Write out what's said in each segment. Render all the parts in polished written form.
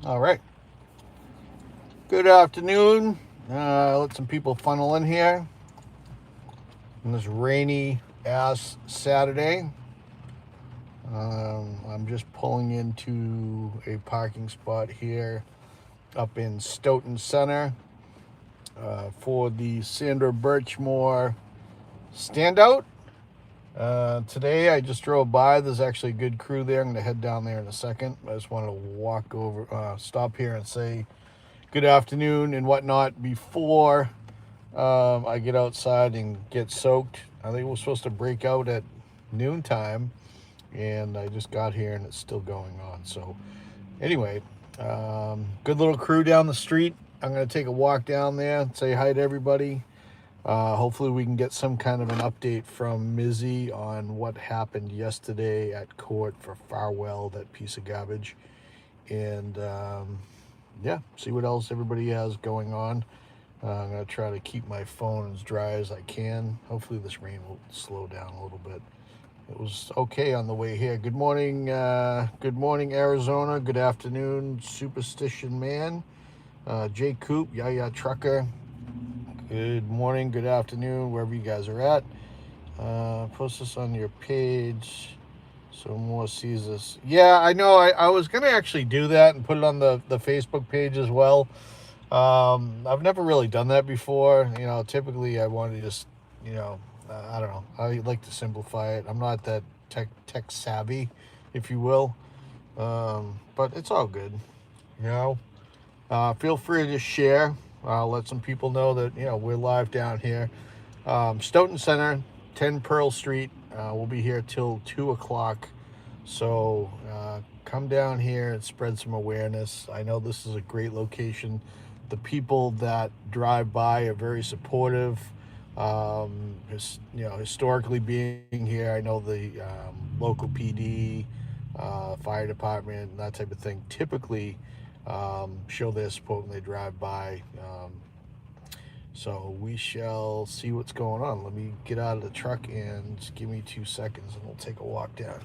All right. Good afternoon. Let some people funnel in here on this rainy ass Saturday. I'm just pulling into a parking spot here up in Stoughton Center for the Sandra Birchmore standout. Today I just drove by. There's actually a good crew there. I'm going to head down there in a second. I just wanted to walk over, stop here and say good afternoon and whatnot before I get outside and get soaked. I think we're supposed to break out at noontime, and I just got here and it's still going on. So anyway, good little crew down the street. I'm going to take a walk down there, say hi to everybody. Hopefully we can get some kind of an update from Mizzy on what happened yesterday at court for Farwell, that piece of garbage. And yeah, see what else everybody has going on. I'm going to try to keep my phone as dry as I can. Hopefully this rain will slow down a little bit. It was okay on the way here. Good morning, Arizona. Good afternoon, Superstition Man. Jay Coop, Yaya Trucker. Good morning, good afternoon, wherever you guys are at. Post this on your page so more sees this. Yeah, I know. I was going to actually do that and put it on the Facebook page as well. I've never really done that before. Typically I want to just, I don't know. I like to simplify it. I'm not that tech savvy, if you will. But it's all good. Feel free to just share. Let some people know that, we're live down here. Stoughton Center, 10 Pearl Street. We'll be here till 2 o'clock. So come down here and spread some awareness. I know this is a great location. The people that drive by are very supportive. Historically being here, I know the local PD, fire department, that type of thing, typically show their support when they drive by. So we shall see what's going on. Let me get out of the truck and just give me 2 seconds and we'll take a walk down.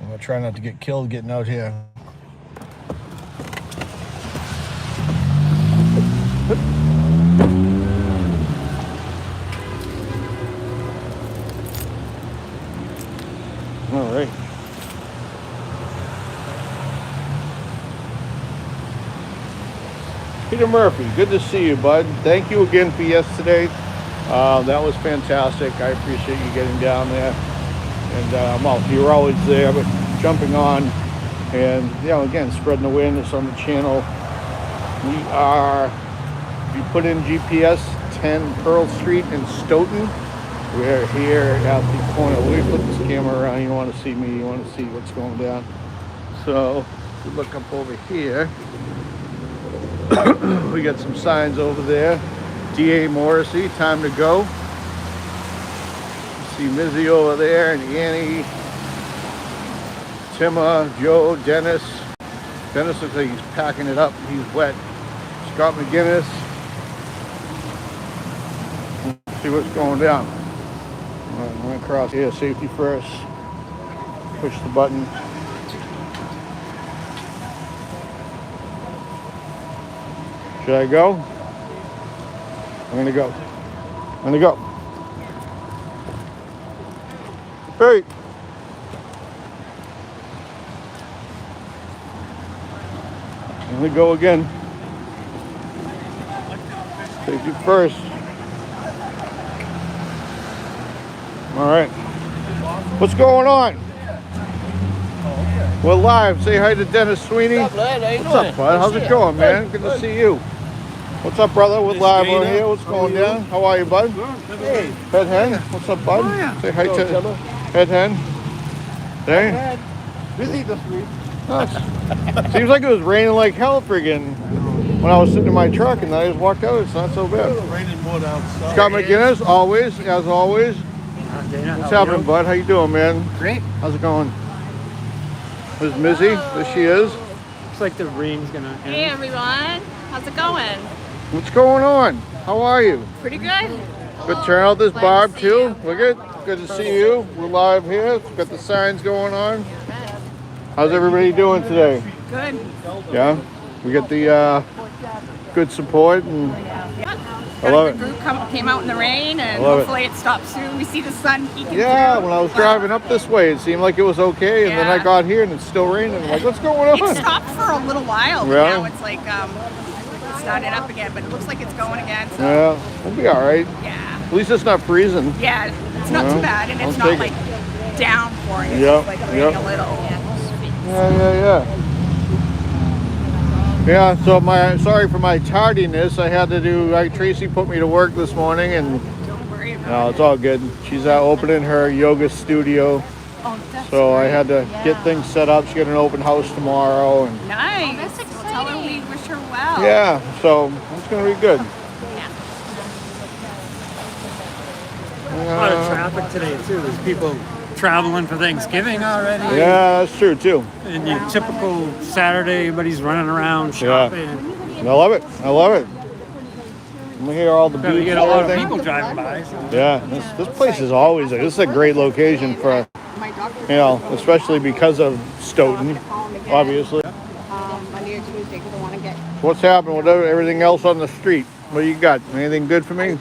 I'm gonna try not to get killed getting out here. All right. Peter Murphy, good to see you, bud. Thank you again for yesterday. That was fantastic. I appreciate you getting down there. And you're always there, but jumping on and, again, spreading awareness on the channel. We are, if you put in GPS, 10 Pearl Street in Stoughton. We're here at the corner. Let me flip this camera around. You want to see me. You want to see what's going down. So, if you look up over here, we got some signs over there. D.A. Morrissey, time to go. See Mizzy over there, and Annie, Timma, Joe, Dennis. Dennis looks like he's packing it up. He's wet. Scott McGinnis. Let's see what's going down. All right, I'm going to cross here, safety first. Push the button. Should I go? I'm going to go. I'm going to go. Hey. I'm going to go again. Safety first. All right. What's going on? We're live. Say hi to Dennis Sweeney. What's up, bud? How you What's up, bud? How's it going, man? Good to see you. What's up, brother? We're live on here. What's going down? How are you, bud? Hey. Head Hen. What's up, bud? Say hi to Head Hen. Hey. Busy this week. Seems like it was raining like hell friggin' when I was sitting in my truck, and then I just walked out. It's not so bad. It's raining more outside. Scott McGinnis, always, as always. What's happening, bud? How you doing, man? Great. How's it going? There's Mizzy. There she is. Looks like the rain's gonna end. Hey everyone, how's it going? What's going on? How are you? Pretty good. Good turnout. This Glad Barb to see too. you. Look at. Good to see you. We're live here. Got the signs going on. How's everybody doing today? Good. Yeah? We got the good support and I love it. The group came out in the rain, and love it. hopefully it stops soon. We see the sun peeking Yeah, through. when I was driving up this way, it seemed like it was okay, and then I Yeah. got here and it's still raining. I'm like, what's going It on? stopped for a little while, but Really? now it's like started up again. But it looks like it's going again. So Yeah, we'll be all right. yeah, At least it's not freezing. yeah, it's not Yeah, too bad, and I'll it's not take like it. downpouring. It's Yep, just like raining yep. a little. Yeah. Yeah, so sorry for my tardiness. I had to do, Tracy put me to work this morning, and Don't worry about no, it's all good. She's opening her yoga studio, Oh, that's so I great. had to get things set up. She's got an open house tomorrow, and Nice. That's exciting. Tell her we wish her well. yeah, so it's gonna be good. A lot of traffic today too. There's people traveling for Thanksgiving already. Yeah, that's true too. And your typical Saturday, everybody's running around shopping. I love it. I love it. We hear all the So you beats get and a lot of everything. people driving by. So. Yeah, this place is always, this is a great location for, especially because of Stoughton, obviously. Monday or Tuesday because I want to get, What's happening with everything else on the street? What do you got? Anything good for me?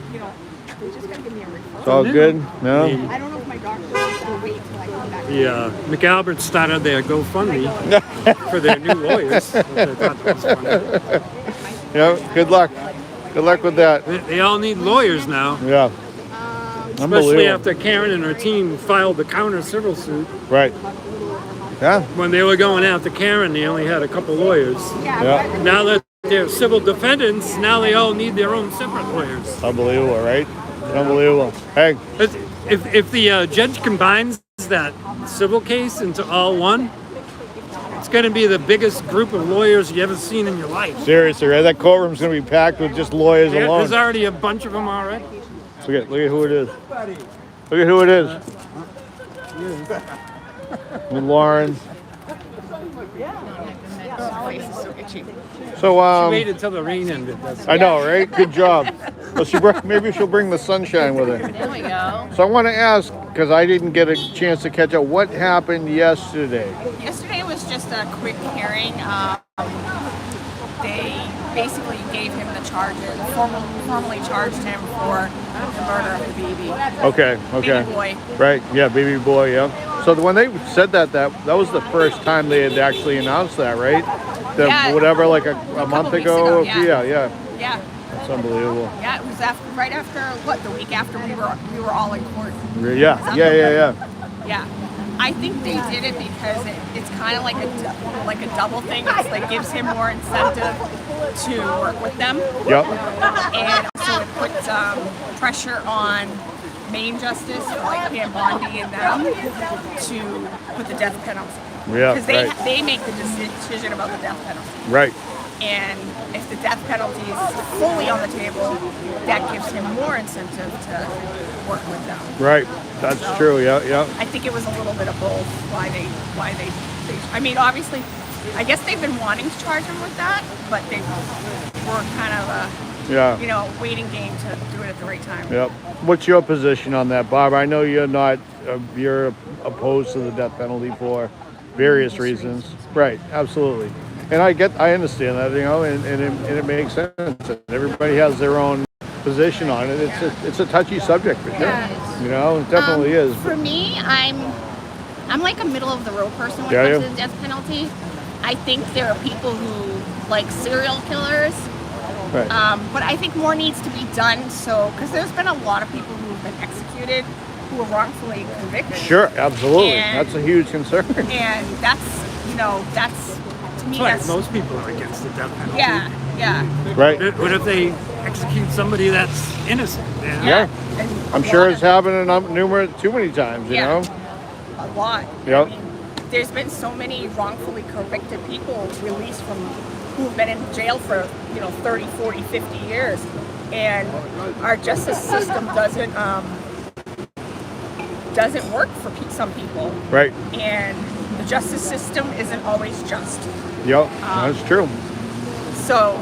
they're just going to give me a referral. It's all good? No? I don't know if my doctor wants to wait till I come back. The McAlbert started their GoFundMe for their new lawyers. Which I thought that was funny. Yeah, good luck. Good luck with that. They all need lawyers now, Yeah. especially Unbelievable. after Karen and her team filed the counter civil suit. Right. Yeah. When they were going after Karen, they only had a couple lawyers. Yeah. Now that they're civil defendants, now they all need their own separate lawyers. Unbelievable, right? Unbelievable. Hey, If the judge combines that civil case into all one, it's going to be the biggest group of lawyers you ever seen in your life. seriously, right? That courtroom's going to be packed with just lawyers There's alone. already a bunch of them already. Look at who it is. Look at who it is. With Lauren. So Wait until the rain ended. That's I know, right? Good job. Well, maybe she'll bring the sunshine with her. There we go. So I want to ask, because I didn't get a chance to catch up, what happened yesterday? Yesterday was just a quick hearing. They basically gave him the charges, formally charged him for the murder of the baby. Okay. Baby boy. Right, yeah, baby boy, yeah. So when they said that was the first time they had actually announced that, right? Yeah. Whatever, like a month weeks ago? ago, yeah. Yeah. Yeah. That's unbelievable. Yeah, it was right after the week after we were all in court. Yeah. Yeah. I think they did it because it's kind of like a double thing. It's like gives him more incentive to work with them. Yep. And so it puts pressure on Maine Justice, like Pam Bondi and them, to put the death penalty. Yeah, Because right. they make the decision about the death penalty. Right. And if the death penalty is fully on the table, that gives him more incentive to work with them. Right. That's true. Yeah. I think it was a little bit of both. Why they I mean, obviously, I guess they've been wanting to charge him with that, but they were kind of Yeah. waiting game to do it at the right time. Yep. What's your position on that, Bob? I know you're not, you're opposed to the death penalty for various reasons. Right. Absolutely. And I understand that, and it makes sense. Everybody has their own position on it. It's a touchy subject for sure. Yeah, It definitely is. For me, I'm like a middle of the road person when Yeah, it comes yeah. to the death penalty. I think there are people who like serial killers, Right. but I think more needs to be done. So, because there's been a lot of people who have been executed who were wrongfully convicted. Sure, absolutely. And- That's a huge concern. And that's to me Right, that's most people are against the death penalty. yeah. Right. What if they execute somebody that's innocent? Yeah. And I'm a sure lot it's of- happened too many times, you know? A lot. Yep. I mean, there's been so many wrongfully convicted people released from who've been in jail for 30, 40, 50 years, and our justice system doesn't work for some people, Right. and the justice system isn't always just. Yep. That's true. So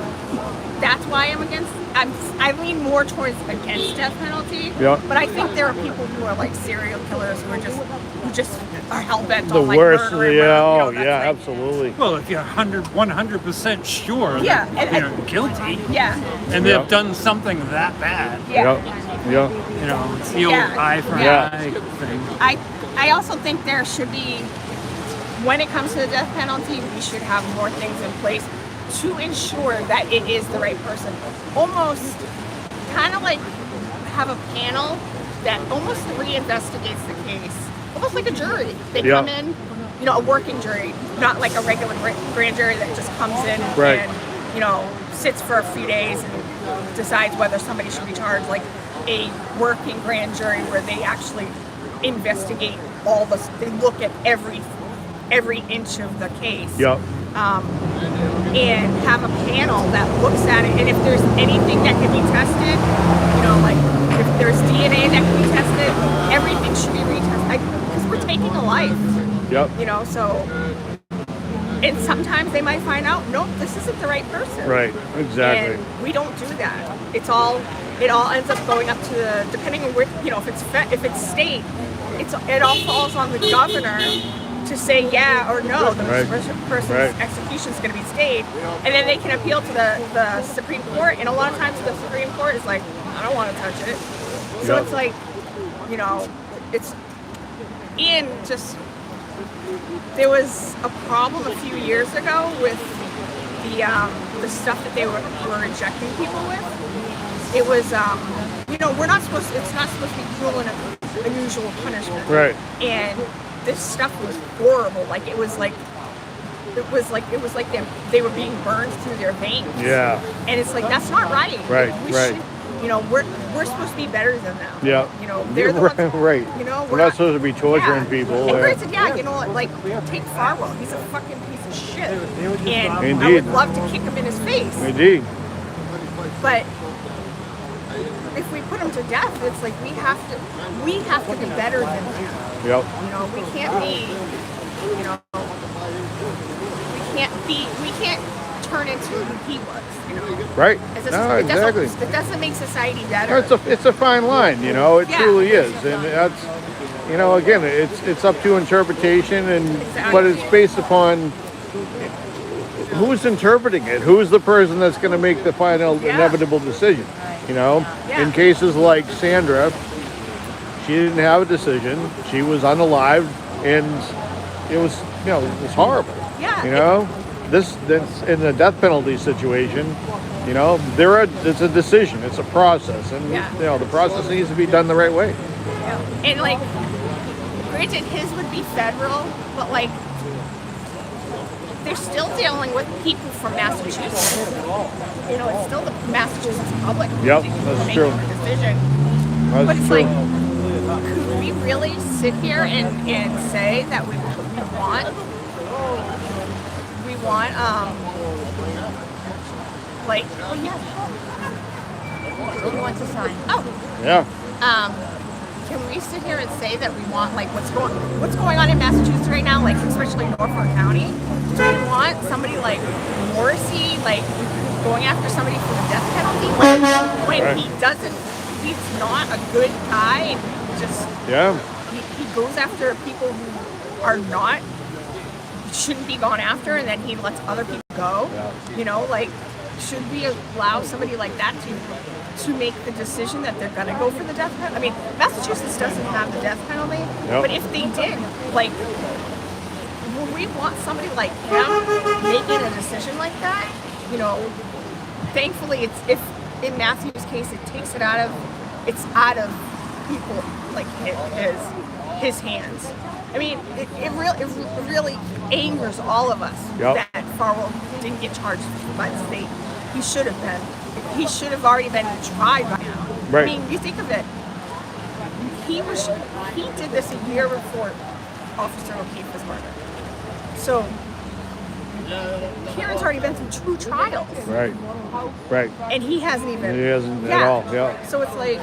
that's why I'm against. I lean more towards against death penalty. Yeah. But I think there are people who are like serial killers who just are hell bent The on like worst. murder. Yeah. You know, Oh, that's yeah. like- Absolutely. Well, if you're 100% sure Yeah, that and- you're guilty Yeah. and Yeah. they've done something that bad, Yeah. Yeah. you know, it's the old Yeah. eye for Yeah. an eye thing. I also think there should be, when it comes to the death penalty, we should have more things in place to ensure that it is the right person. Almost kind of like have a panel that almost reinvestigates the case, almost like a jury. They Yeah. come in, you know, a working jury, not like a regular grand jury that just comes in Right. and, you know, sits for a few days and decides whether somebody should be charged. Like a working grand jury where they actually investigate all the, they look at every inch of the case. Yep. And have a panel that looks at it, and if there's anything that can be tested, you know, like if there's DNA that can be tested, everything should be retested because we're taking a life. Yep. You know, so, and sometimes they might find out, nope, this isn't the right person. Right. Exactly. And we don't do that. It all ends up going up to the, depending on where, you know, if it's state, it all falls on the governor to say yeah or no, the Right. person's Right. execution is going to be stayed, and then they can appeal to the Supreme Court, and a lot of times the Supreme Court is like, I don't want to touch it. So Yep. it's like, you know, it's, and just, there was a problem a few years ago with the stuff that they were injecting people with. It was, you know, it's not supposed to be cruel and unusual punishment. Right. And this stuff was horrible. Like it was like they were being burned through their veins. Yeah. And it's like that's not right. Right, Like, we right. should, you know, we're supposed to be better than them. Yeah. You know, they're the ones. Right. You know, We're not supposed to be torturing people. And granted, yeah, you know, like take Farwell. He's a fucking piece of shit. And I Indeed. would love to kick him in his face. Indeed. But if we put him to death, it's like we have to be better than him. Yep. You know, we can't be, you know, we can't turn into who he was, you know. Right. No, Exactly. It doesn't make society better. It's a fine line, you know. It Yeah. truly is, and that's, you know, again, it's up to interpretation, but it's based upon who's interpreting it, who's the person that's going to make the final inevitable decision. You know, Yeah. in cases like Sandra, she didn't have a decision. She was unalived, and it was, you know, it was horrible. Yeah. You know, that's in the death penalty situation. You know, it's a decision, it's a process, and Yeah. you know the process needs to be done the right way. And like, granted, his would be federal, but like, they're still dealing with people from Massachusetts. You know, it's still the Massachusetts public who's Yep, making that's the true. decision. That's But it's true. like, could we really sit here and say that we want, like, oh yeah, He wants to sign. oh, Yeah, can we sit here and say that we want, like, what's going on in Massachusetts right now, like especially Norfolk County? Do we want somebody like Morrissey, like, going after somebody for the death penalty when Right. he's not a good guy, and yeah, he goes after people who are not, shouldn't be gone after, and then he lets other people go. You know, like, should we allow somebody like that to make the decision that they're gonna go for the death penalty? I mean, Massachusetts doesn't have the death penalty, but if they did, like, would we want somebody like him making a decision like that? You know, thankfully, if in Matthew's case, it takes it out of people like his hands. I mean, it really angers all of us that Farwell didn't get charged by the state. He should have been. He should have already been tried by now. Right. I mean, you think of it. He did this a year before Officer O'Keefe was murdered. So Kieran's already been through 2 trials. right, right. And he hasn't even. He hasn't at all. Yeah. So it's like,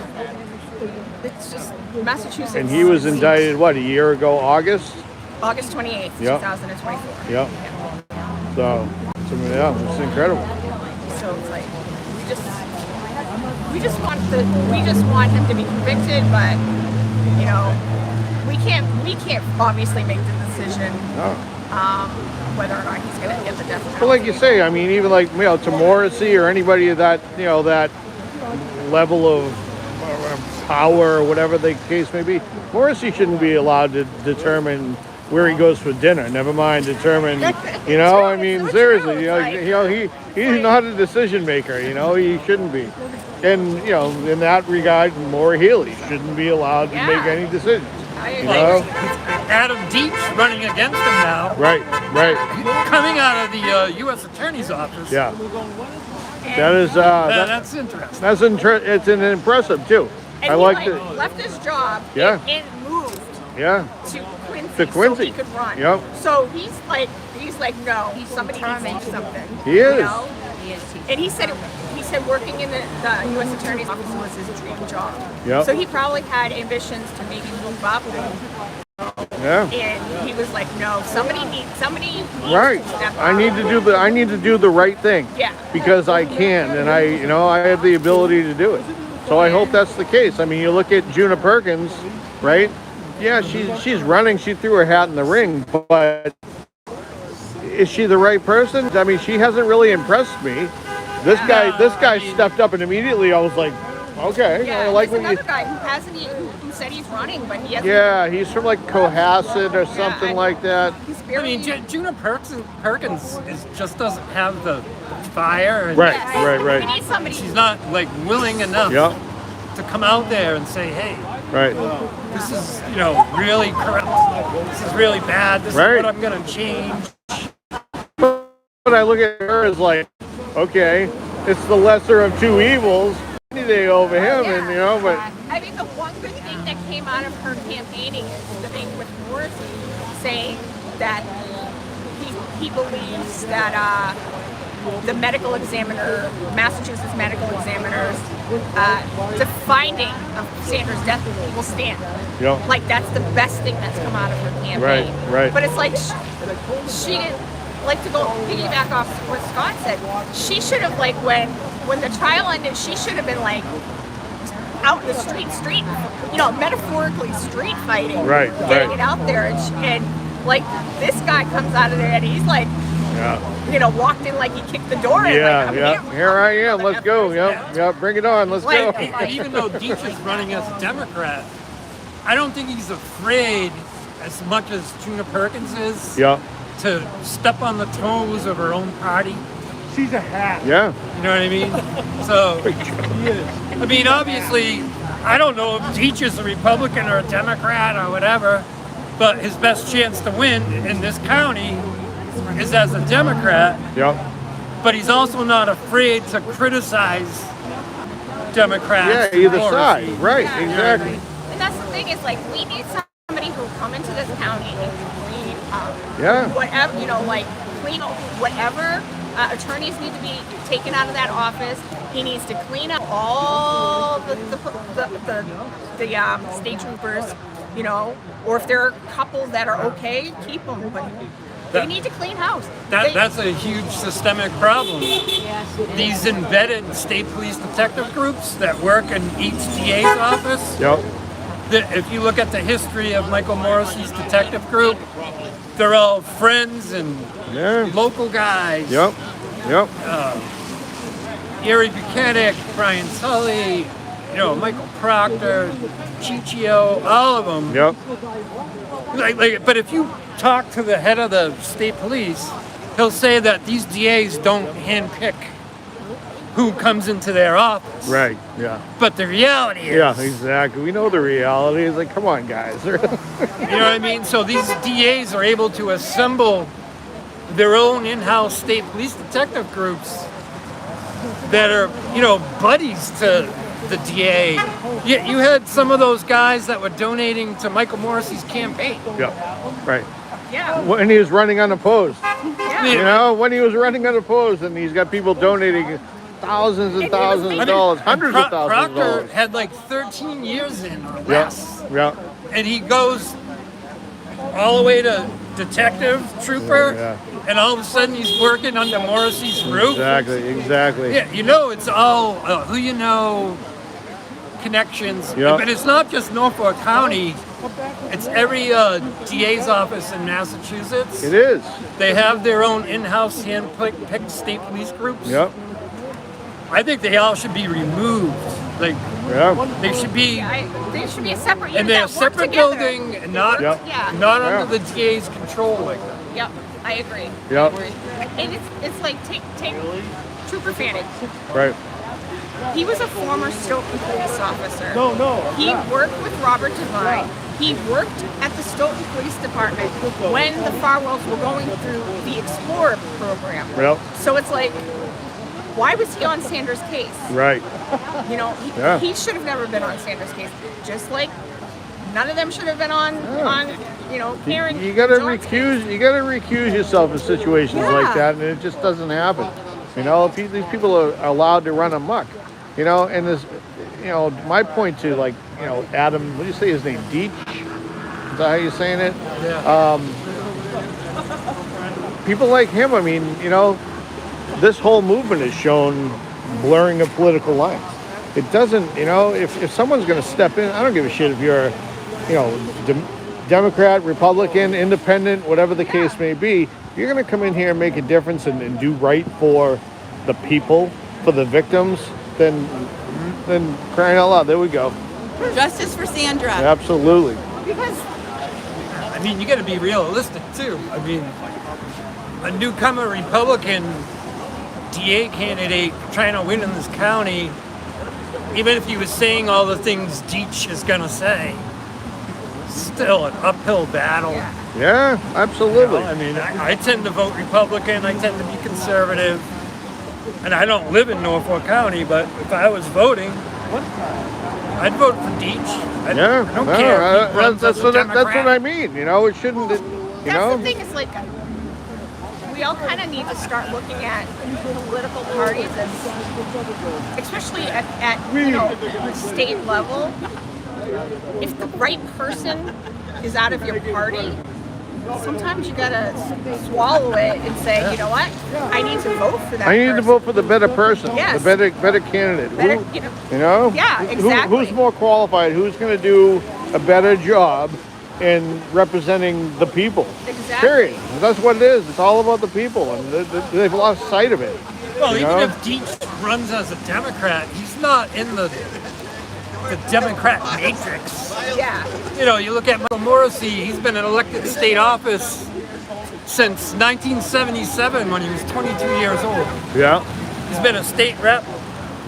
it's just Massachusetts. And he was indicted what, a year ago, August? August 28th, Yep. 2024. Yep. So yeah, it's incredible. So it's like, we just want him to be convicted, but you know, we can't obviously make the decision whether or not he's going to get the death penalty. Well, like you say, I mean, even like, you know, to Morrissey or anybody of that, you know, that level of power or whatever the case may be, Morrissey shouldn't be allowed to determine where he goes for dinner. Never mind determine, you know, I mean, seriously, you know, he's not a decision maker, you know, he shouldn't be. And, you know, in that regard, Maura Healey shouldn't be allowed to make any decisions. You know? Adam Dietz running against him now. Right. Coming out of the U.S. Attorney's office. Yeah. That is, that's interesting. It's an impressive, too. And I he like it. left his job and moved to Quincy so he could run. Yep. So he's like, no, somebody needs to do something. He is. You know? And he said working in the U.S. Attorney's office was his dream job. Yep. So he probably had ambitions to maybe move up. And he was like, no, somebody needs right. to step up. I need to do the right thing. Yeah. Because I can, and I have the ability to do it. So I hope that's the case. I mean, you look at Juna Perkins, right? Yeah, she's running. She threw her hat in the ring, but is she the right person? I mean, she hasn't really impressed me. This guy stepped up, and immediately I was like, okay, I like what another guy who said he's running, but he hasn't. Yeah, he's from like Cohasset or something like that. I mean, Juna Perkins just doesn't have the fire. And Right. We need somebody. She's not like willing enough to come out there and say, hey, this is really corrupt. This is really bad. This is what I'm going to change. But I look at her as like, okay, it's the lesser of two evils. Any day over him, and but I think the one good thing that came out of her campaigning is the thing with Morrissey saying that he believes that the medical examiner, Massachusetts medical examiners, the finding of Sandra's death will stand. Like that's the best thing that's come out of her campaign. Right. But it's like she didn't. Like to go piggyback off what Scott said, she should have like when the trial ended, she should have been like out in the street, metaphorically street fighting, getting it out there, and like this guy comes out of there and he's like, walked in like he kicked the door in. Here I am. Let's go. Bring it on. Let's go. Even though Dietz is running as a Democrat, I don't think he's afraid as much as Juna Perkins is. To step on the toes of her own party. She's a hat. Yeah. You know what I mean? So, I mean, obviously, I don't know if Dietz is a Republican or a Democrat or whatever, but his best chance to win in this county is as a Democrat. But he's also not afraid to criticize Democrats. Yeah, either side. Right, exactly. And that's the thing is like we need somebody who will come into this county and clean up. Whatever, clean whatever attorneys need to be taken out of that office. He needs to clean up all the state troopers, or if there are couples that are okay, keep them. But they need to clean house. That's a huge systemic problem. These embedded state police detective groups that work in each DA's office. If you look at the history of Michael Morrissey's detective group, they're all friends and local guys. Erie Buchanan, Brian Sully, Michael Proctor, Ciccio, all of them. But if you talk to the head of the state police, he'll say that these DAs don't handpick who comes into their office. But the reality is... exactly. We know the reality. It's like, come on, guys. You know what I mean? So these DAs are able to assemble their own in-house state police detective groups that are, buddies to the DA. You had some of those guys that were donating to Michael Morrissey's campaign. When he was running unopposed. When he was running unopposed, and he's got people donating thousands and thousands of dollars, hundreds of thousands of dollars. Proctor had like 13 years in or less. And he goes all the way to detective trooper, and all of a sudden he's working under Morrissey's roof. Exactly. Yeah, it's all who you know, connections. Yeah. But it's not just Norfolk County. It's every DA's office in Massachusetts. It is. They have their own in-house hand-picked state police groups. Yep. I think they all should be removed. Like, Yeah. they should be They should be a separate unit in their that work separate together. building and not Yep. Yeah. not Yeah. under the DA's control like that. Yep, I agree. Yep. I agree. And it's like take Trooper Fanning. Right. He was a former Stoughton police officer. No. He worked with Robert Devine. He worked at the Stoughton Police Department when the Farwells were going through the Explorer program. Yep. So it's like, why was he on Sanders' case? Right. You know, Yeah. he should have never been on Sanders' case. Just like none of them should have been on Karen. You gotta John's case. recuse. You gotta recuse yourself in situations Yeah. like that, and it just doesn't happen. You know, if these people are allowed to run amok. You know, and this, you know, my point to like, you know, Adam. What do you say his name? Deach. Is that how you're saying it? Yeah. People like him. I mean, you know, this whole movement has shown blurring of political lines. It doesn't, you know, if someone's going to step in, I don't give a shit if you're, you know, Democrat, Republican, Independent, whatever the case may be. If you're going to come in here and make a difference and do right for the people, for the victims, then crying out loud, there we go. Justice for Sandra. Absolutely. Because I mean, you got to be realistic too. I mean, a newcomer Republican DA candidate trying to win in this county, even if he was saying all the things Deach is going to say, still an uphill battle. Yeah, absolutely. I mean, I tend to vote Republican. I tend to be conservative. And I don't live in Norfolk County, but if I was voting, I'd vote for Deach. I don't care if he runs that's as a what I Democrat. mean. You know, it shouldn't. You that's know. the thing is like we all kind of need to start looking at political parties as, especially at the state level. If the right person is out of your party, sometimes you gotta swallow it and say, you know what, I need to vote for that. I need to person. vote for the better person, Yes. the better candidate. Better, Who, you know, you know? Yeah, exactly. Who's more qualified? Who's going to do a better job in representing the people? Exactly. Period. That's what it is. It's all about the people, and they've lost sight of it. Well, you even know? if Deach runs as a Democrat, he's not in the Democrat matrix. Yeah. You know, you look at Michael Morrissey, he's been in elected state office since 1977 when he was 22 years old. Yeah. He's been a state rep,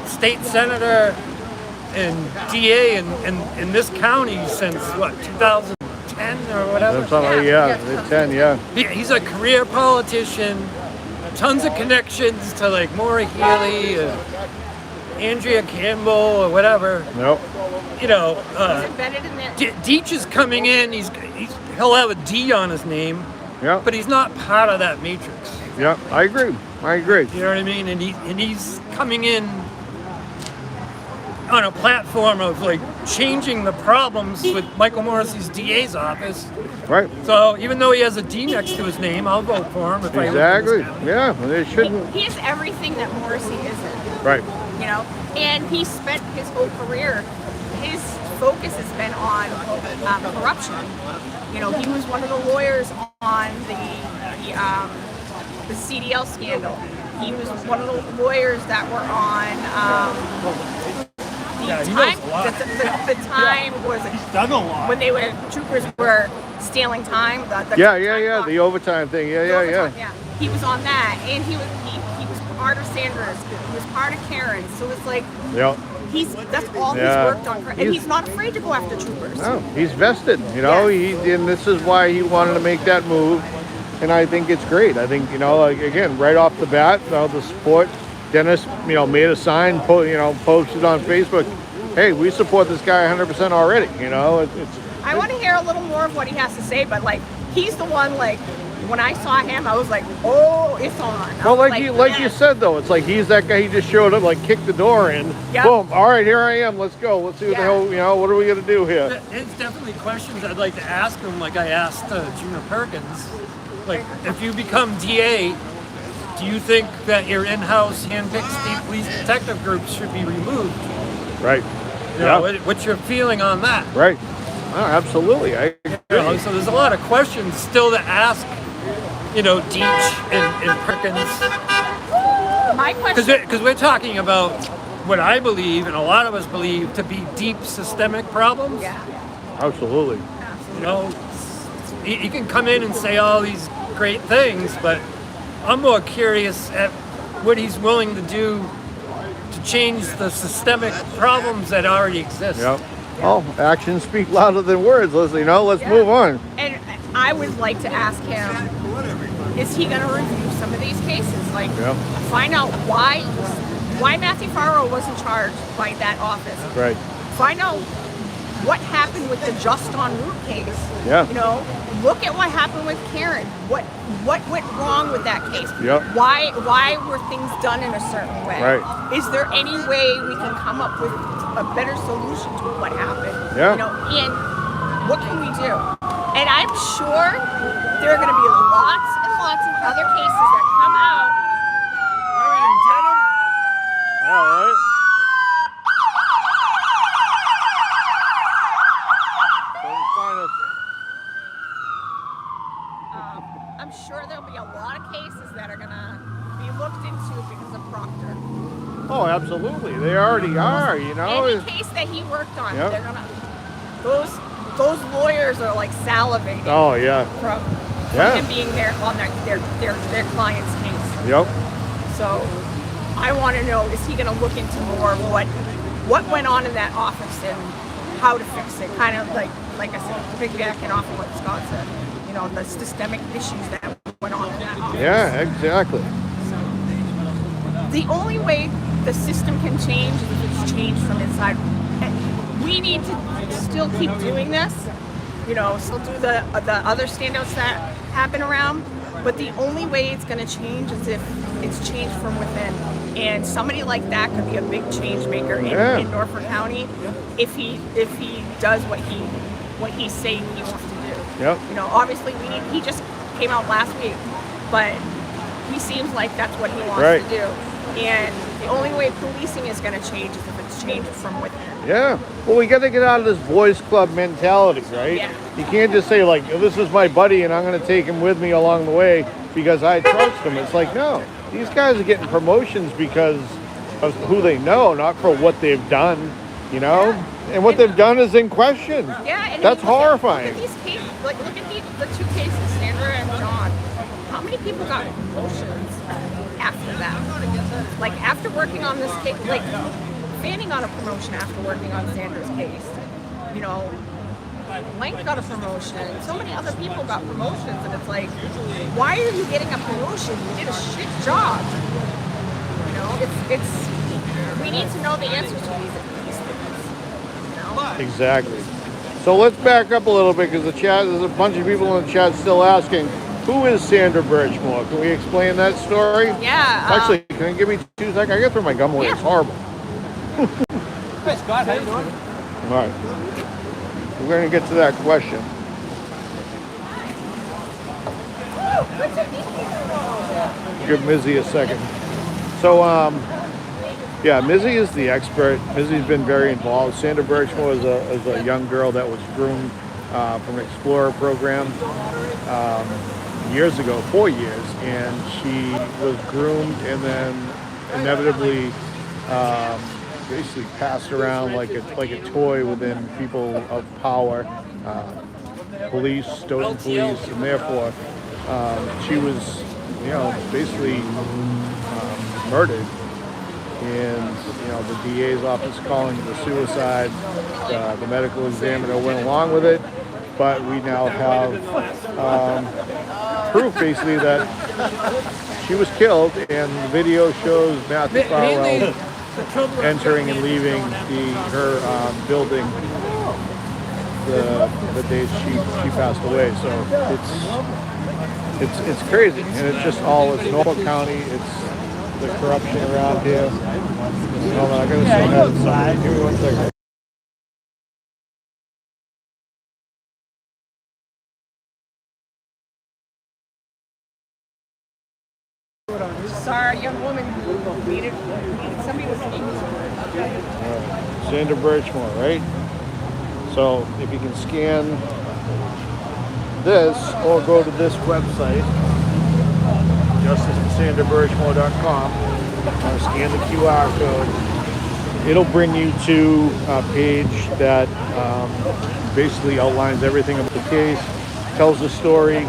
state senator, and DA in this county since, what, 2010 or whatever? That's all, yeah. 10, yeah. He's a career politician, tons of connections to like Maura Healey, Andrea Campbell, or whatever. Nope. You know, Embedded in that. Deach is coming in. He'll have a D on his name, Yeah. but he's not part of that matrix. Yeah. I agree. You know what I mean? And he's coming in on a platform of like changing the problems with Michael Morrissey's DA's office. Right. So even though he has a D next to his name, I'll vote for him if I live in Exactly. this county. Yeah. Well, they shouldn't. He is everything that Morrissey isn't. Right. You know, and he spent his whole career. His focus has been on corruption. You know, he was one of the lawyers on the CDL scandal. He was one of the lawyers that were on Yeah, he the knows time. a lot. The time was Done a lot. when troopers were stealing time. The Yeah. time clock. The overtime thing. Yeah. Yeah. He was on that, and he was part of Sanders. He was part of Karen. So it's like Yeah. that's all Yeah. he's worked on, and he's not afraid to go after troopers. No, he's vested. You know, and this is why he wanted to make that move, and I think it's great. I think, you know, like, again, right off the bat, the support. Dennis, you know, made a sign, posted on Facebook. Hey, we support this guy 100% already. You know, it's. I want to hear a little more of what he has to say, but like he's the one. Like when I saw him, I was like, oh, it's on. I Well, was like you yes. said though, it's like he's that guy. He just showed up, like kicked the door in. Yep. Boom. All right, here I am. Let's go. Let's see what the Yeah. hell. You know, what are we gonna do here? It's definitely questions I'd like to ask him, like I asked Junior Perkins. Like, if you become DA, do you think that your in-house hand-picked state police detective groups should be removed? Right. You know, Yeah. what's your feeling on that? Right. Oh, absolutely. I agree. You know, so there's a lot of questions still to ask, you know, Deech and Perkins. My question. Because we're talking about what I believe, and a lot of us believe, to be deep systemic problems. Yeah. Absolutely. You know, he can come in and say all these great things, but I'm more curious at what he's willing to do to change the systemic problems that already exist. Yep. Oh, actions speak louder than words. Let's Yeah. move on. And I would like to ask him, is he going to review some of these cases? Like, Yeah. find out why Matthew Farrow wasn't charged by that office. Right. Find out what happened with the Just on Route case. Yeah. You know, look at what happened with Karen. What went wrong with that case? Yep. Why were things done in a certain way? Right. Is there any way we can come up with a better solution to what happened? Yeah. You know, and what can we do? And I'm sure there are going to be lots and lots of other cases that come out. All right. I'm sure there'll be a lot of cases that are going to be looked into because of Proctor. Oh, absolutely. They already are, you know. Any case that he worked on, Yep. they're going to. Those lawyers are like salivating Oh, yeah. from Yeah. him being there on their client's case. Yep. So I want to know, is he going to look into more of what went on in that office and how to fix it? Kind of like I said, piggybacking off of what Scott said, you know, the systemic issues that went on in that office. Yeah, exactly. The only way the system can change is if it's changed from inside. And we need to still keep doing this, you know, still do the other standouts that happen around. But the only way it's going to change is if it's changed from within. And somebody like that could be a big change maker in Norfolk County if he does what he's saying he wants to do. Yep. You know, obviously he just came out last week, but he seems like that's what he wants Right. to do. And the only way policing is going to change is if it's changed from within. Yeah. Well, we got to get out of this boys club mentality, right? Yeah. You can't just say like, this is my buddy and I'm going to take him with me along the way because I trust him. It's like, no, these guys are getting promotions because of who they know, not for what they've done, you know? Yeah. And what they've done is in question. Yeah, and That's look at horrifying. these cases, like look at the two cases, Sandra and John. How many people got promotions after that? Like after working on this case, like Fanning got a promotion after working on Sandra's case. You know, Lank got a promotion. So many other people got promotions, and it's like, why are you getting a promotion? You did a shit job. You know, it's we need to know the answers to these things. You know? Exactly. So let's back up a little bit because there's a bunch of people in the chat still asking, who is Sandra Birchmore? Can we explain that story? Yeah. Actually, can you give me 2 seconds? I got to throw my gum away. Yeah. It's horrible. Hey, Scott, how you doing? All right. We're going to get to that question. Give Mizzy a second. So, yeah, Mizzy is the expert. Mizzy's been very involved. Sandra Birchmore is a young girl that was groomed from an Explorer program years ago, 4 years, and she was groomed and then inevitably basically passed around like a toy within people of power, police, Stoughton police, and therefore she was, basically murdered. And the DA's office calling it a suicide. The medical examiner went along with it, but we now have proof basically that she was killed, and the video shows Matthew Farwell entering and leaving her building the day she passed away. So it's crazy, and it's just it's Norfolk County. It's the corruption around here. Hold on, I gotta say that inside. Give me 1 second. Saw a young woman who needed somebody to speak to her. Sandra Birchmore, right? So if you can scan this or go to this website, justiceforsandrabirchmore.com, or scan the QR code, it'll bring you to a page that basically outlines everything about the case, tells the story.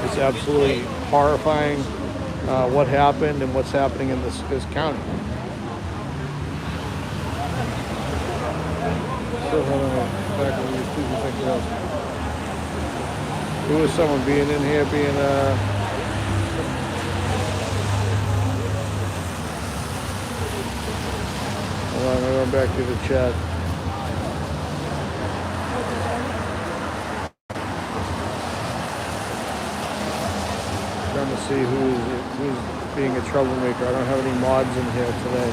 It's absolutely horrifying what happened and what's happening in this county. Who is someone being in here being hold on, I'm going back to the chat. Trying to see who's being a troublemaker. I don't have any mods in here today.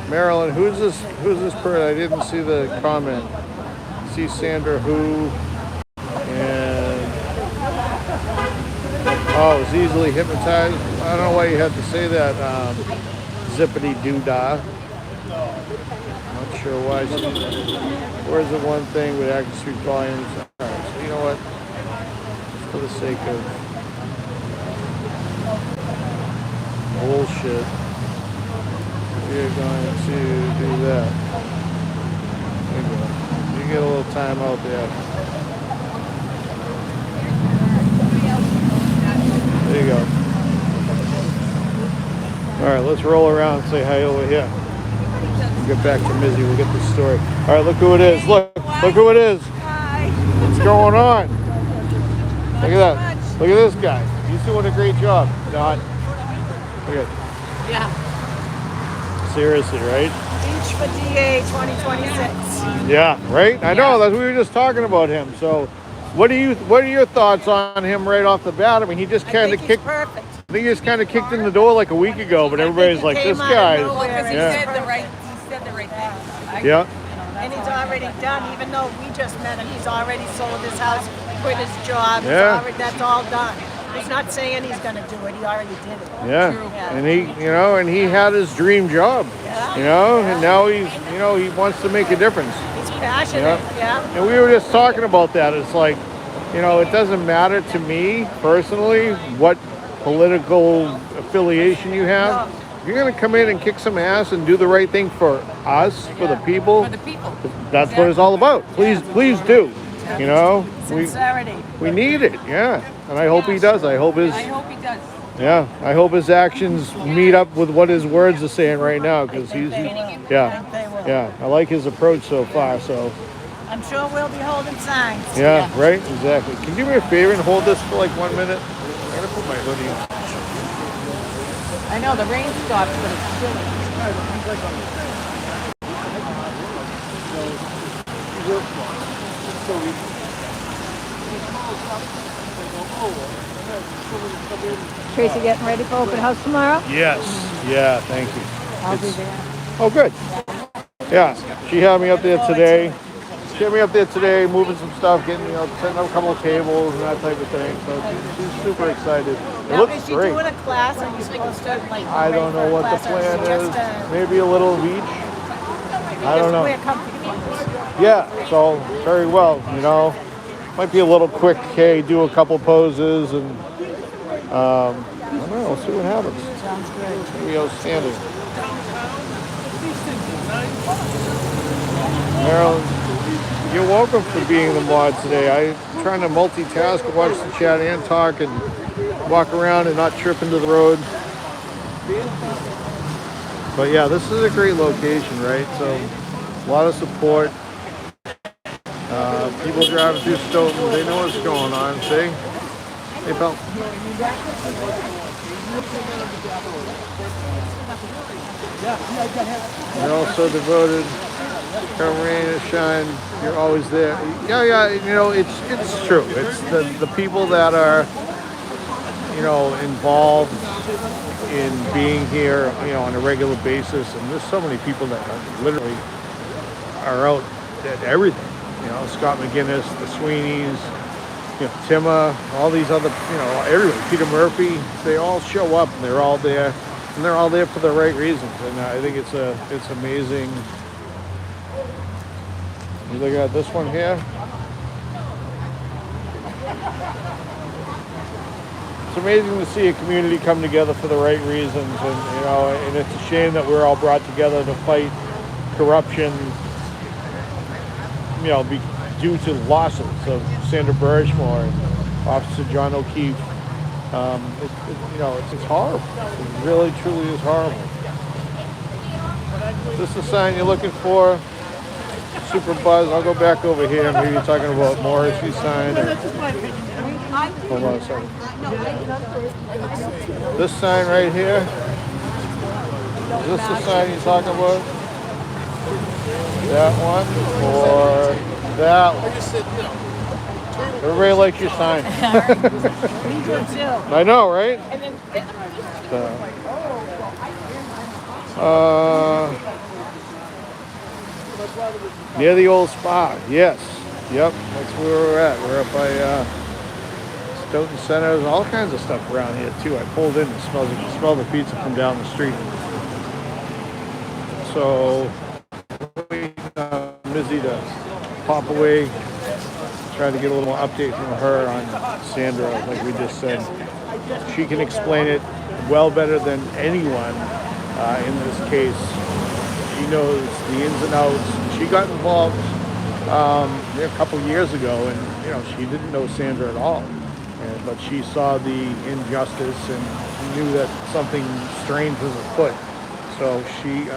Marilyn, who's this person? I didn't see the comment. See Sandra who and is easily hypnotized. I don't know why you had to say that, zippity doo dah. Not sure why. Where's the one thing with active street volumes? Alright, so you know what? Just for the sake of bullshit, we're going to do that. There you go. You get a little time out there. There you go. All right, let's roll around and say hi over here. We'll get back to Mizzy. We'll get the story. All right, look who it is. Look who it is. Hi. What's going on? Look at that. Look at this guy. He's doing a great job. Not. Look at. Yeah. Seriously, right? Each for DA 2026. Yeah, right? I know, that's we were just talking about him. So what are your thoughts on him right off the bat? I mean, he just kind of kicked. Perfect. I think he just kind of kicked in the door like a week ago, but everybody's like, this guy. Because he Yeah. said the right thing. Yeah. And he's already done, even though we just met him, he's already sold his house, quit his job. Yeah. That's all done. He's not saying he's going to do it. He already did it. Yeah. And he had his dream job. Yeah. And now he wants to make a difference. He's passionate. Yeah. And we were just talking about that. It's like, it doesn't matter to me personally what political affiliation you have. If you're going to come in and kick some ass and do the right thing for us, for the people, that's what it's all about. Please do. Sincerity. We need it. Yeah. And I hope he does. I hope he does. Yeah. I hope his actions meet up with what his words are saying right now, because he's. Yeah. I like his approach so far. So. I'm sure we'll be holding signs. Yeah. Right. Exactly. Can you do me a favor and hold this for like 1 minute? I'm gonna put my hoodie on. I know the rain stopped, but it's still. Tracy getting ready for open house tomorrow? Yes. Yeah. Thank you. I'll be there. Oh, good. Yeah. She had me up there today. Moving some stuff, getting, setting up a couple of tables and that type of thing. So she's super excited. It Now, looks is she great. doing a class? Are you supposed to I don't know what the plan is. Maybe a little of each. I don't know. Wear comfy clothes. Yeah. So very well. Might be a little quick. Hey, do a couple poses and I don't know. We'll see what happens. Sounds good. Maybe outstanding. Marilyn, you're welcome for being the mod today. I'm trying to multitask, watch the chat and talk and walk around and not trip into the road. But yeah, this is a great location, right? So a lot of support. People driving through Stoughton, they know what's going on. See? Hey, pal. You're all so devoted. Come rain or shine, you're always there. Yeah. It's true. It's the people that are, involved in being here, on a regular basis. And there's so many people that literally are out at everything. You know, Scott McGinnis, the Sweeneys, you know, Timma, all these other, you know, everybody, Peter Murphy, they all show up and they're all there, and they're all there for the right reasons. And I think it's amazing. You look at this one here. It's amazing to see a community come together for the right reasons, and you know, and it's a shame that we're all brought together to fight corruption. You know, due to losses of Sandra Birchmore and Officer John O'Keefe. You know, it's horrible. It really, truly is horrible. Is this the sign you're looking for? Super Buzz. I'll go back over here and hear you talking about Morrissey sign. Hold on a second. This sign right here. Is this the sign you're talking about? That one or that one? Everybody likes your sign. I know, right? Near the old spa. Yes. Yep. That's where we're at. We're up by Stoughton Center. There's all kinds of stuff around here too. I pulled in and smell the pizza from down the street. So Mizzy to pop away, try to get a little more update from her on Sandra, like we just said. She can explain it well better than anyone in this case. She knows the ins and outs. She got involved a couple years ago, and you know, she didn't know Sandra at all. But she saw the injustice and knew that something strange was afoot. So she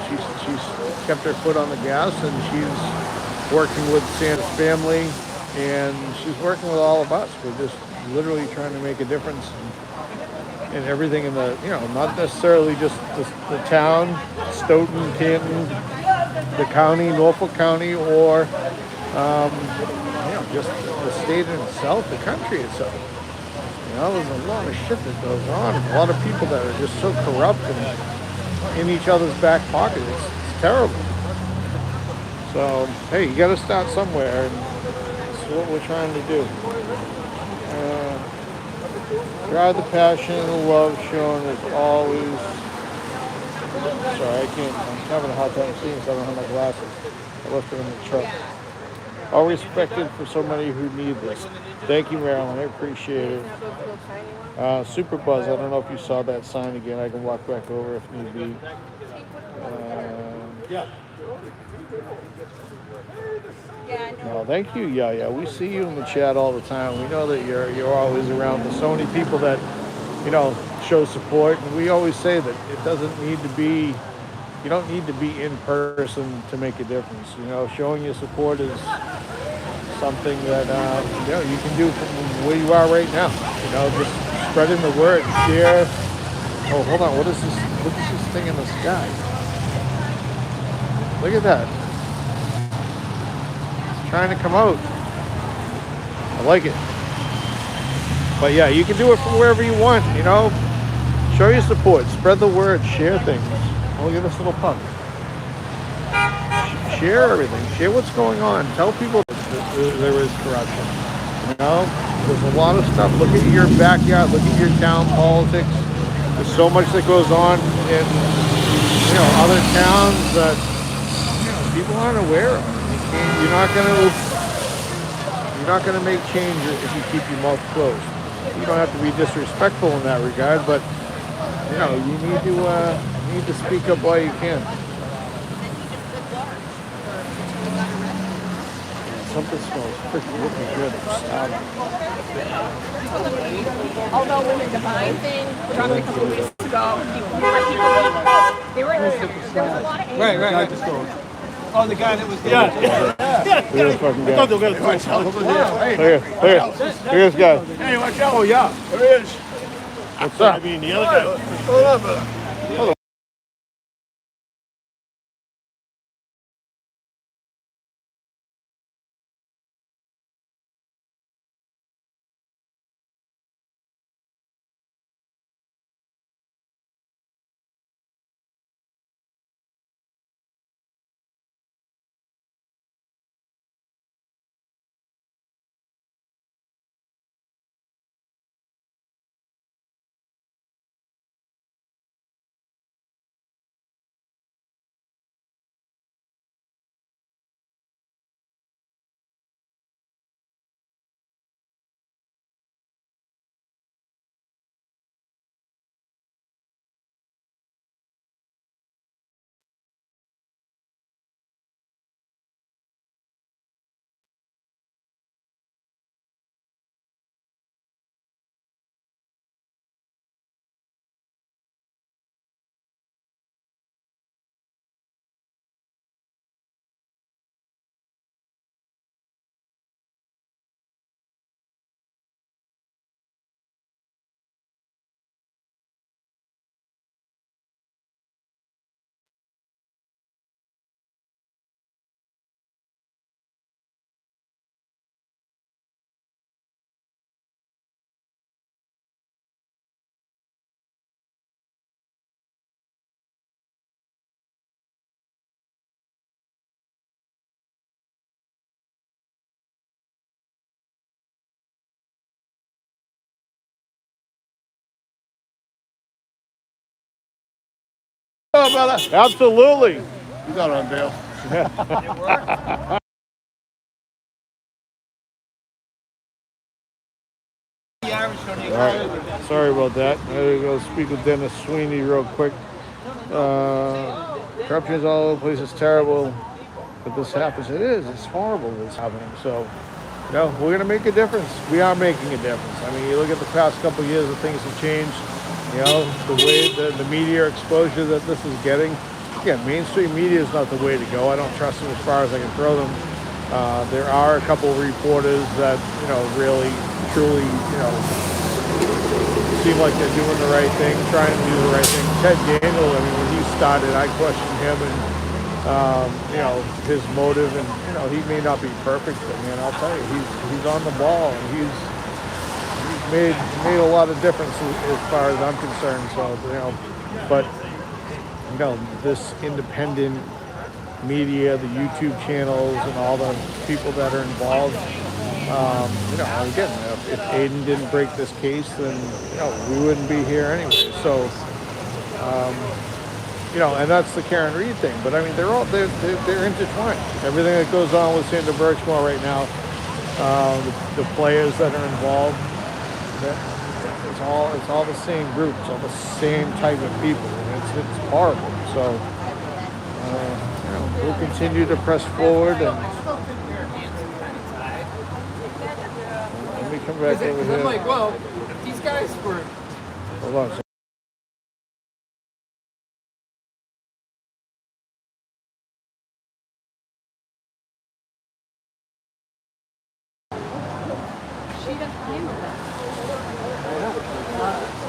she's kept her foot on the gas, and she's working with Santa's family, and she's working with all of us. We're just literally trying to make a difference in everything in the, you know, not necessarily just the town, Stoughton, Canton, the county, Norfolk County, or you know, just the state in itself, the country itself. You know, there's a lot of shit that goes on, and a lot of people that are just so corrupt and in each other's back pocket. It's terrible. So, hey, you got to start somewhere, and that's what we're trying to do. Drive the passion and the love shown is always... Sorry, I'm having a hard time seeing because I don't have my glasses. I left them in the truck. All respected for so many who need this. Thank you, Marilyn. I appreciate it. Super Buzz. I don't know if you saw that sign again. I can walk back over if need be. Yeah. No, thank you, yeah. We see you in the chat all the time. We know that you're always around. There's so many people that, you know, show support, and we always say that it doesn't need to be. You don't need to be in person to make a difference. You know, showing your support is something that you know, you can do from where you are right now. You know, just spreading the word, share. Oh, hold on. What is this? What is this thing in the sky? Look at that. It's trying to come out. I like it. But yeah, you can do it from wherever you want. You know, show your support, spread the word, share things. Look at this little punk. Share everything. Share what's going on. Tell people that there is corruption. You know, there's a lot of stuff. Look at your backyard. Look at your town politics. There's so much that goes on in, you know, other towns that, you know, people aren't aware of. You're not gonna make change if you keep your mouth closed. You don't have to be disrespectful in that regard, but you know, you need to speak up while you can. Something smells freaking really good. Although when the Divine thing dropped a couple weeks ago, there was a lot of anger. Right. Oh, the guy that was there. Look at this fucking guy. I thought they were going to watch out. Look at this guy. Hey, watch out. Oh, yeah. There is. What's up? I mean, the other guy. What's going on, brother? Oh, brother. Absolutely. He's not on bail. All right. Sorry about that. I gotta go speak with Dennis Sweeney real quick. Corruption is all over the place. It's terrible. But this happens. It is. It's horrible that's happening. So, we're going to make a difference. We are making a difference. I mean, you look at the past couple of years of things have changed. The way the media exposure that this is getting. Again, mainstream media is not the way to go. I don't trust them as far as I can throw them. There are a couple of reporters that, really, truly, seem like they're doing the right thing, trying to do the right thing. Ted Daniel, I mean, when he started, I questioned him and, his motive, and, he may not be perfect, but, man, I'll tell you, he's on the ball, and he's made a lot of difference as far as I'm concerned. So, but, this independent media, the YouTube channels, and all the people that are involved, again, if Aiden didn't break this case, then, we wouldn't be here anyway. So, and that's the Karen Reed thing. But I mean, they're intertwined. Everything that goes on with Sandra Birchmore right now, the players that are involved, it's all the same group. It's all the same type of people, and it's horrible. So, we'll continue to press forward and. Let me come back over here. I'm like, well, if these guys were. Hold on.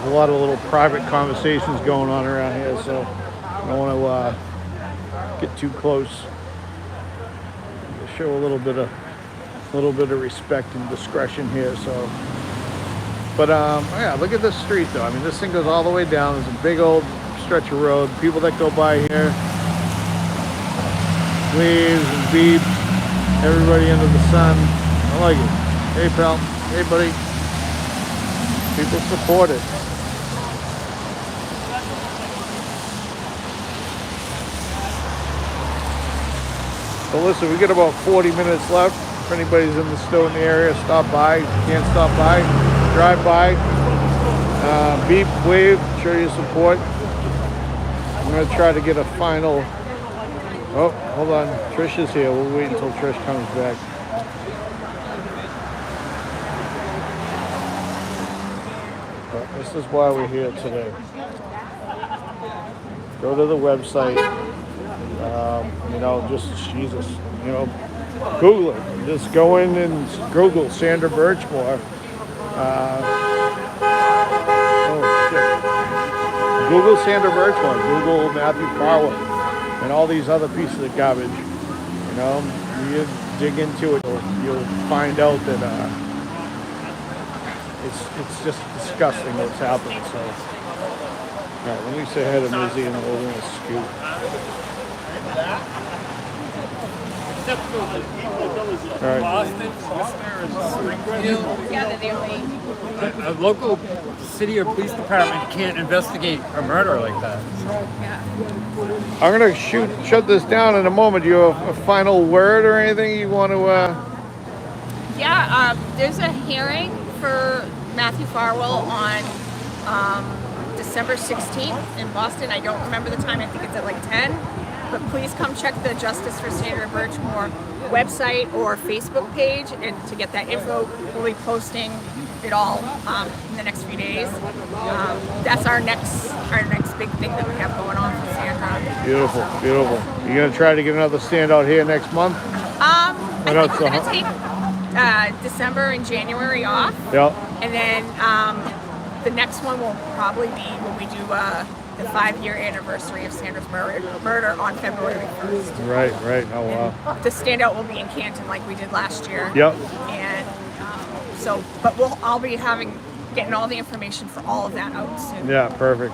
A lot of little private conversations going on around here, so I don't want to get too close. Show a little bit of respect and discretion here. So, but yeah, look at this street though. I mean, this thing goes all the way down. There's a big old stretch of road. People that go by here waves and beeps. Everybody under the sun. I like it. Hey pal. Hey buddy. People support it. So listen, we got about 40 minutes left. If anybody's in the Stoughton area, stop by. If you can't stop by, drive by. Beep, wave, show your support. I'm going to try to get a final. Oh, hold on. Trish is here. We'll wait until Trish comes back. But this is why we're here today. Go to the website. Just Jesus, Google it. Just go in and Google Sandra Birchmore. Google Sandra Birchmore. Google Matthew Farwell and all these other pieces of garbage. You dig into it, you'll find out that it's just disgusting what's happening. So, all right, let me say hi to Mizzy and we're going to scoot. All right. Boston, Worcester, and Springfield. Yeah, they're the only. A local city or police department can't investigate a murder like that. Yeah. I'm gonna shut this down in a moment. Do you have a final word or anything you want to? Yeah, there's a hearing for Matthew Farwell on December 16th in Boston. I don't remember the time. I think it's at like 10. But please come check the Justice for Sandra Birchmore website or Facebook page, and to get that info, we'll be posting it all in the next few days. That's our next big thing that we have going on for Sandra. Beautiful, beautiful. You gonna try to get another standout here next month? I think we're gonna take December and January off. Yeah. And then the next one will probably be when we do the 5-year anniversary of Sandra's murder on February 1st. Right. Oh wow. The standout will be in Canton like we did last year. Yep. And but I'll be getting all the information for all of that out soon. Yeah, perfect.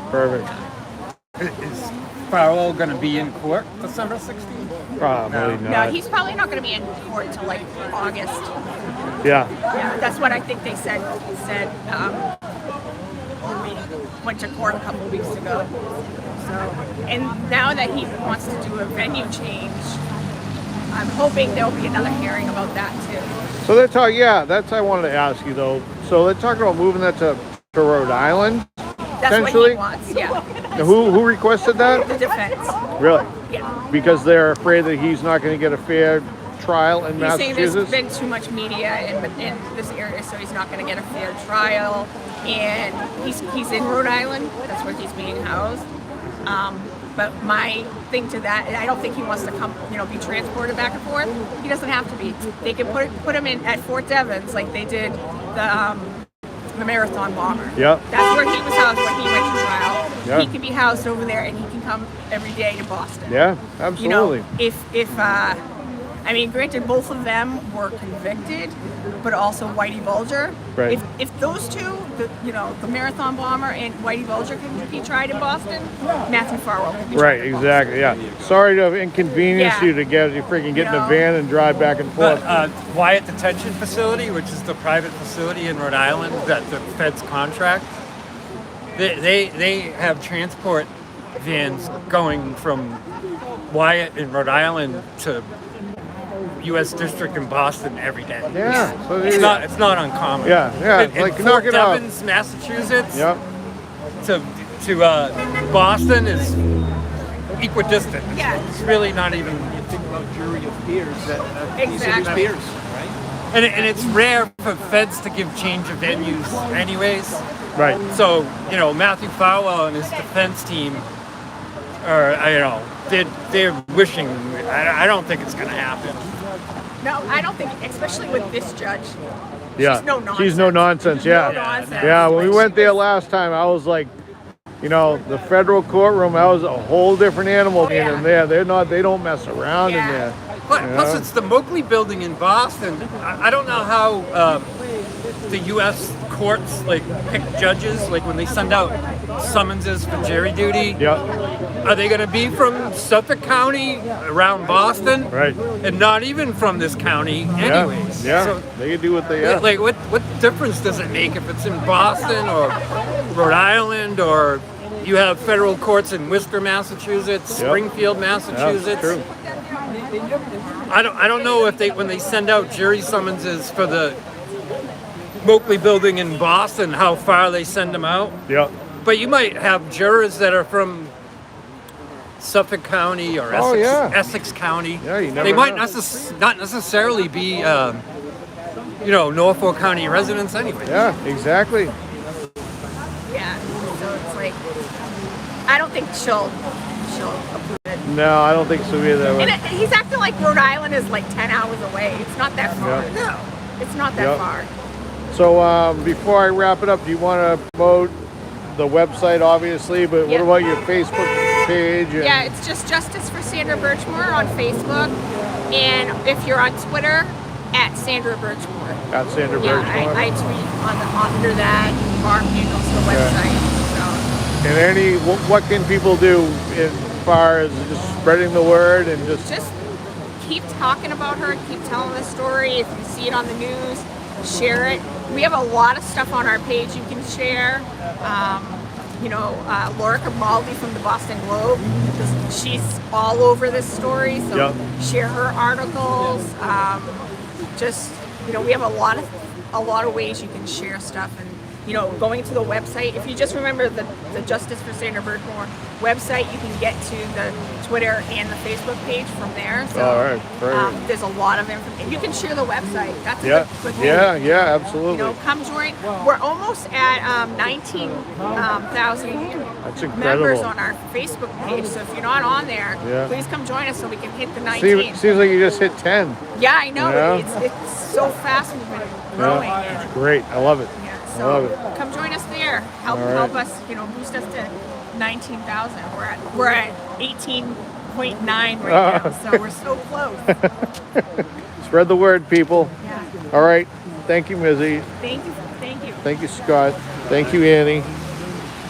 Is Farwell going to be in court December 16th? Probably No, not. he's probably not going to be in court until like August. Yeah. Yeah, that's what I think they said. went to court a couple of weeks ago. So, and now that he wants to do a venue change, I'm hoping there'll be another hearing about that too. So they're talking, yeah, that's I wanted to ask you though. So they're talking about moving that to Rhode Island, That's what potentially? he wants, yeah. Now, who requested that? The defense. Really? Yeah. Because they're afraid that he's not going to get a fair trial in He's saying there's Massachusetts? been too much media in this area, so he's not going to get a fair trial. And he's in Rhode Island. That's where he's being housed. But my thing to that, I don't think he wants to come, be transported back and forth. He doesn't have to be. They can put him in at Fort Devens like they did the marathon bomber. Yep. That's where he was housed when he went to trial. Yeah. He can be housed over there, and he can come every day to Boston. Yeah, absolutely. Granted, both of them were convicted, but also Whitey Bulger. Right. If those two, the marathon bomber and Whitey Bulger can be tried in Boston, Matthew Farwell can be tried Right, in Boston. exactly, yeah. Sorry to have inconvenienced Yeah. you to get in a van and drive back and forth. Wyatt Detention Facility, which is the private facility in Rhode Island that the feds contract, they have transport vans going from Wyatt in Rhode Island to U.S. District in Boston every day. Yeah, so It's not uncommon. Yeah, yeah, In like Fort knock it off. Devens, Massachusetts, Yep. to Boston is equidistant. Yeah. It's really not even. Think about jury of peers. Exactly. Peers, right? And it's rare for feds to give change of venues anyways. Right. So, Matthew Farwell and his defense team are, they're wishing, I don't think it's going to happen. No, I don't think, especially with this judge. Yeah. She's no nonsense. She's no nonsense, yeah. No nonsense. Yeah, when we Like, went she there was- last time, I was like, the federal courtroom, that was a whole different animal being yeah. in there. They don't mess around in Yeah. there. Plus, it's the Moakley building in Boston. I don't know how the U.S. courts pick judges, when they send out summonses for jury duty. Yep. Are they going to be from Suffolk County around Boston? Right. And not even from this county, anyways. Yeah. So, They can do what they have. what difference does it make if it's in Boston or Rhode Island, or you have federal courts in Worcester, Massachusetts, Yep. Springfield, Massachusetts? true. I don't know if when they send out jury summonses for the Moakley building in Boston, how far they send them out. Yep. But you might have jurors that are from Suffolk County or Essex, Oh, yeah. Essex County. Yeah, you never they might know. not necessarily be, Norfolk County residents anyway. Yeah, exactly. Yeah. So it's like, I don't think she'll approve it. No, I don't think so either. And he's acting like Rhode Island is 10 hours away. It's not that far. Yeah. No, it's not that Yep. far. So before I wrap it up, do you want to promote the website, obviously, but Yeah. what about your Facebook page? And Yeah, it's just Justice for Sandra Birchmore on Facebook. And if you're on Twitter, at Sandra Birchmore. At Sandra Yeah, Birchmore. I tweet under that. Barb handles the website. And what can people do as far as just spreading the word and So just keep talking about her, keep telling the story. If you see it on the news, share it. We have a lot of stuff on our page you can share. Laura Grimaldi from the Boston Globe, she's all over this story, so Yep. share her articles. We have a lot of ways you can share stuff, and going to the website. If you just remember the Justice for Sandra Birchmore website, you can get to the Twitter and the Facebook page from there. So All right, great. there's a lot of information. You can share the website. That's yeah, a good thing. yeah, absolutely. Come join. We're almost at 19,000 That's incredible. members on our Facebook page. So if you're not on there, Yeah. please come join us so we can hit the 19. Seems like you just hit 10. Yeah, I know. Yeah. It's so fast. We've been growing. Yeah, it's great. I love it. Yeah, I love so it. come join us there. Help All right. help us, boost us to 19,000. We're at 18.9 right now, so we're so close. Spread the word, people. Yeah. All right. Thank you, Mizzy. Thank you. Thank you, Scott. Thank you, Annie.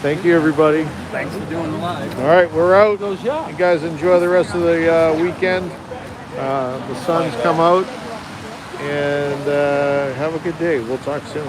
Thank you, everybody. Thanks for doing the live. All right, we're out. Goes, yeah. You guys enjoy the rest of the weekend. The sun's come out. And have a good day. We'll talk soon.